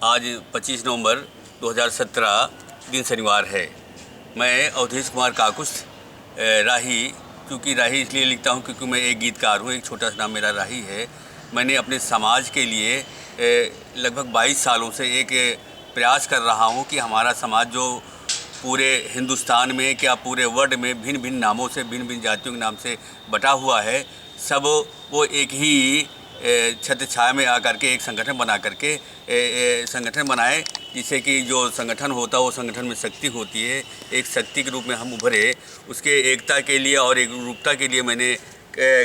आज 25 नवंबर 2017 दिन शनिवार है। मैं अवधेश कुमार काकुस्थ राही, क्योंकि राही इसलिए लिखता हूँ क्योंकि मैं एक गीतकार हूँ। एक छोटा सा नाम मेरा राही है। मैंने अपने समाज के लिए लगभग 22 सालों से एक प्रयास कर रहा हूँ कि हमारा समाज जो पूरे हिंदुस्तान में क्या पूरे वर्ल्ड में भिन्न भिन्न नामों से, भिन्न भिन्न जातियों के नाम से बटा हुआ है, सब वो एक ही छत्र छाया में आकर के एक संगठन बना करके संगठन बनाए, जिससे कि जो संगठन होता है वो संगठन में शक्ति होती है। एक शक्ति के रूप में हम उभरे, उसके एकता के लिए और एक रूपता के लिए मैंने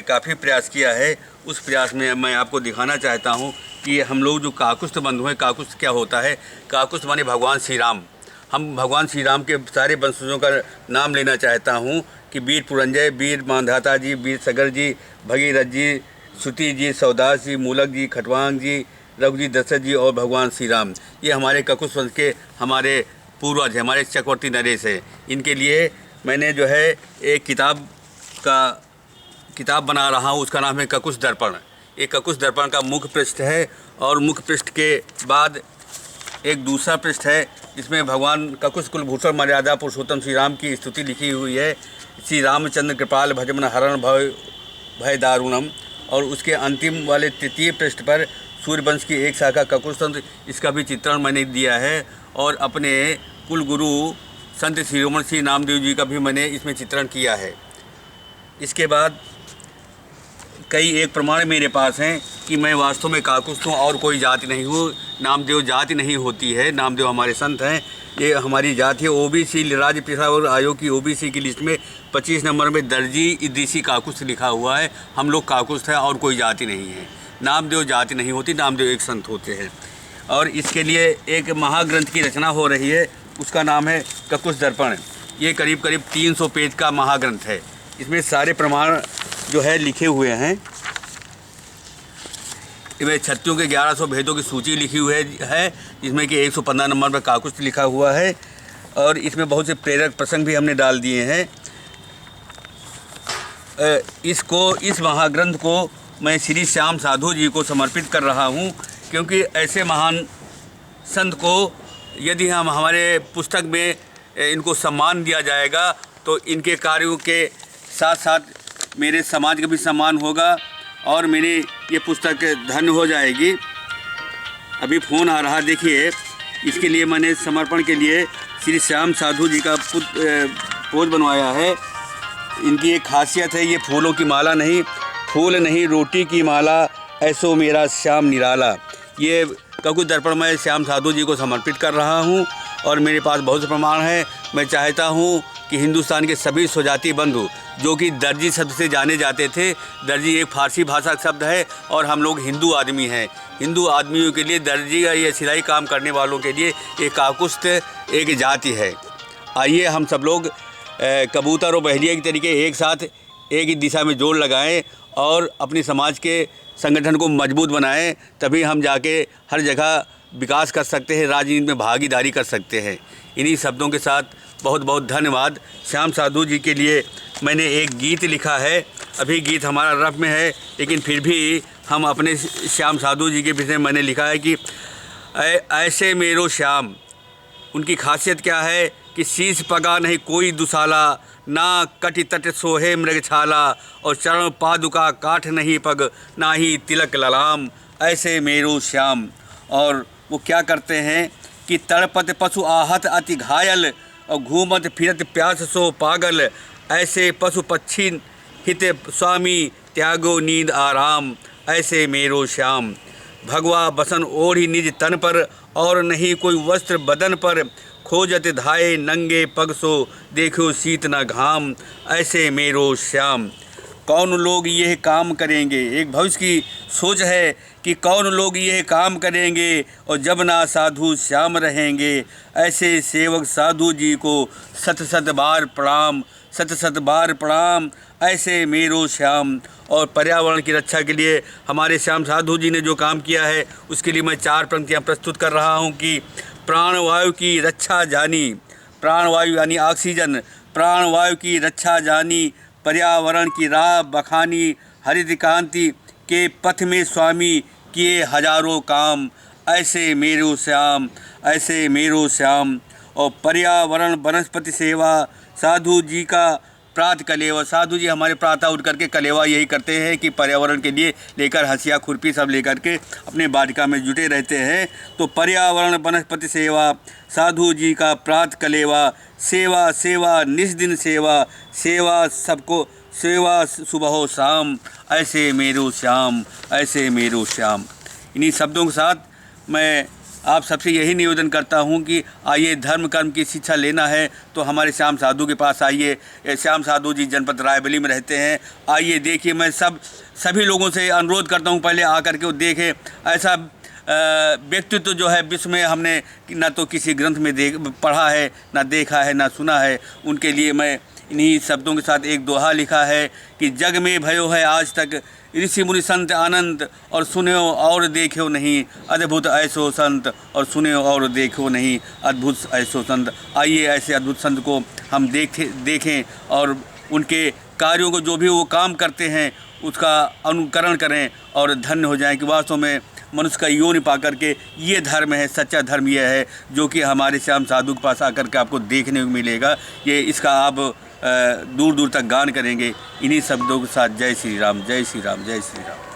काफ़ी प्रयास किया है। उस प्रयास में मैं आपको दिखाना चाहता हूँ कि हम लोग जो काकुस्थ बंधु हैं, काकुस्थ क्या होता है। काकुस्थ माने भगवान श्री राम। हम भगवान श्री राम के सारे वंशजों का नाम लेना चाहता हूँ कि वीर पुरंजय, वीर मानधाता जी, वीर सगर जी, भगीरथ जी, श्रुति जी, सौदास जी, मूलक जी, खटवांग जी, रघु जी, दशरथ जी और भगवान श्री राम, ये हमारे काकुस्थ वंश के हमारे पूर्वज हैं, हमारे चक्रवर्ती नरेश हैं। इनके लिए मैंने जो है एक किताब बना रहा हूँ, उसका नाम है काकुस्थ दर्पण। एक काकुस्थ दर्पण का मुख्य पृष्ठ है और मुख्य पृष्ठ के बाद एक दूसरा पृष्ठ है, जिसमें भगवान काकुस्थ कुलभूषण मर्यादा पुरुषोत्तम श्री राम की स्तुति लिखी हुई है। श्री रामचंद्र कृपाल भजमन हरण भय दारुणम। और उसके अंतिम वाले तृतीय पृष्ठ पर सूर्यवंश की एक शाखा काकुस्थ, इसका भी चित्रण मैंने दिया है। और अपने कुल गुरु संत शिरोमणि श्री नामदेव जी का भी मैंने इसमें चित्रण किया है। इसके बाद कई एक प्रमाण मेरे पास हैं कि मैं वास्तव में काकुस्थ हूँ और कोई जाति नहीं हूँ। नामदेव जाति नहीं होती है, नामदेव हमारे संत हैं। ये हमारी जाति है। ओबीसी राज्य पेशेवर आयोग की ओबीसी की लिस्ट में 25 नंबर में दर्जी इद्रीसी काकुस्थ लिखा हुआ है। हम लोग काकुस्थ हैं और कोई जाति नहीं है। नामदेव जाति नहीं होती, नामदेव एक संत होते हैं। और इसके लिए एक महाग्रंथ की रचना हो रही है, उसका नाम है काकुस्थ दर्पण। ये करीब करीब 300 पेज का महाग्रंथ है। इसमें सारे प्रमाण जो है लिखे हुए हैं। इसमें क्षत्रियों के 1100 भेदों की सूची लिखी हुई है, जिसमें कि 115 नंबर पर काकुस्थ लिखा हुआ है। और इसमें बहुत से प्रेरक प्रसंग भी हमने डाल दिए हैं। इस महाग्रंथ को मैं श्री श्याम साधु जी को समर्पित कर रहा हूँ, क्योंकि ऐसे महान संत को यदि हम हमारे पुस्तक में इनको सम्मान दिया जाएगा तो इनके कार्यों के साथ साथ मेरे समाज का भी सम्मान होगा और मेरी ये पुस्तक धन्य हो जाएगी। अभी फ़ोन आ रहा, देखिए। इसके लिए मैंने समर्पण के लिए श्री श्याम साधु जी का पोज बनवाया है। इनकी एक खासियत है, ये फूलों की माला नहीं, फूल नहीं रोटी की माला, ऐसो मेरा श्याम निराला। ये काकुस्थ दर्पण मैं श्याम साधु जी को समर्पित कर रहा हूँ और मेरे पास बहुत से प्रमाण हैं। मैं चाहता हूँ कि हिंदुस्तान के सभी स्वजाति बंधु, जो कि दर्जी शब्द से जाने जाते थे, दर्जी एक फारसी भाषा का शब्द है और हम लोग हिंदू आदमी हैं। हिंदू आदमियों के लिए दर्जी या ये सिलाई काम करने वालों के लिए ये काकुस्थ एक जाति है। आइए हम सब लोग कबूतर और बहेलिया के तरीके एक साथ एक ही दिशा में जोड़ लगाएं और अपने समाज के संगठन को मजबूत बनाएं, तभी हम जाके हर जगह विकास कर सकते हैं, राजनीति में भागीदारी कर सकते हैं। इन्हीं शब्दों के साथ बहुत बहुत धन्यवाद। श्याम साधु जी के लिए मैंने एक गीत लिखा है। अभी गीत हमारा रफ में है, लेकिन फिर भी हम अपने श्याम साधु जी के विषय में मैंने लिखा है कि ऐसे मेरो श्याम। उनकी खासियत क्या है कि शीश पगा नहीं कोई दुसाला, ना कटि तट सोहे मृगछाला, और चरण पादुका काठ नहीं पग, ना ही तिलक ललाम, ऐसे मेरो श्याम। और वो क्या करते हैं कि तड़पत पशु आहत अति घायल, और घूमत फिरत प्यास सो पागल, ऐसे पशु पक्षी हित स्वामी, त्यागो नींद आराम, ऐसे मेरो श्याम। भगवा बसन ओढ़ी निज तन पर, और नहीं कोई वस्त्र बदन पर, खोजत धाये नंगे पग सो, देखो शीत न घाम, ऐसे मेरो श्याम। कौन लोग यह काम करेंगे, एक भविष्य की सोच है कि कौन लोग यह काम करेंगे, और जब ना साधु श्याम रहेंगे, ऐसे सेवक साधु जी को सत सत बार प्रणाम, सत सत बार प्रणाम, ऐसे मेरो श्याम। और पर्यावरण की रक्षा के लिए हमारे श्याम साधु जी ने जो काम किया है, उसके लिए मैं 4 पंक्तियाँ प्रस्तुत कर रहा हूँ कि प्राणवायु की रक्षा जानी, प्राणवायु यानी ऑक्सीजन, प्राणवायु की रक्षा जानी, पर्यावरण की राह बखानी, हरित क्रांति के पथ में स्वामी किए हजारों काम, ऐसे मेरो श्याम, ऐसे मेरो श्याम। और पर्यावरण वनस्पति सेवा, साधु जी का प्रात कलेवा। साधु जी हमारे प्रातः उठ करके कलेवा यही करते हैं कि पर्यावरण के लिए लेकर हंसिया खुरपी सब लेकर के अपने वाटिका में जुटे रहते हैं। तो पर्यावरण वनस्पति सेवा, साधु जी का प्रात कलेवा, सेवा सेवा निस्दिन सेवा, सेवा सबको सेवा सुबह हो शाम, ऐसे मेरो श्याम, ऐसे मेरो श्याम। इन्हीं शब्दों के साथ मैं आप सबसे यही निवेदन करता हूं कि आइए धर्म कर्म की शिक्षा लेना है तो हमारे श्याम साधु के पास आइए। श्याम साधु जी जनपद रायबरेली में रहते हैं। आइए देखिए, मैं सभी लोगों से अनुरोध करता हूं पहले आकर के वो देखें। ऐसा व्यक्तित्व जो है विश्व में हमने ना तो किसी ग्रंथ में पढ़ा है, ना देखा है, ना सुना है। उनके लिए मैं इन्हीं शब्दों के साथ एक दोहा लिखा है कि जग में भयो है आज तक ऋषि मुनि संत आनंद, और सुन्यो और देखो नहीं अद्भुत ऐसो संत, और सुन्यो और देखो नहीं अद्भुत ऐसो संत। आइए ऐसे अद्भुत संत को हम देखें और उनके कार्यों को जो भी वो काम करते हैं उसका अनुकरण करें और धन्य हो जाएं कि वास्तव में मनुष्य का योनि पा करके ये धर्म है, सच्चा धर्म ये है जो कि हमारे श्याम साधु के पास आकर के आपको देखने को मिलेगा। ये इसका आप दूर दूर तक गान करेंगे। इन्हीं शब्दों के साथ जय श्री राम, जय श्री राम, जय श्री राम।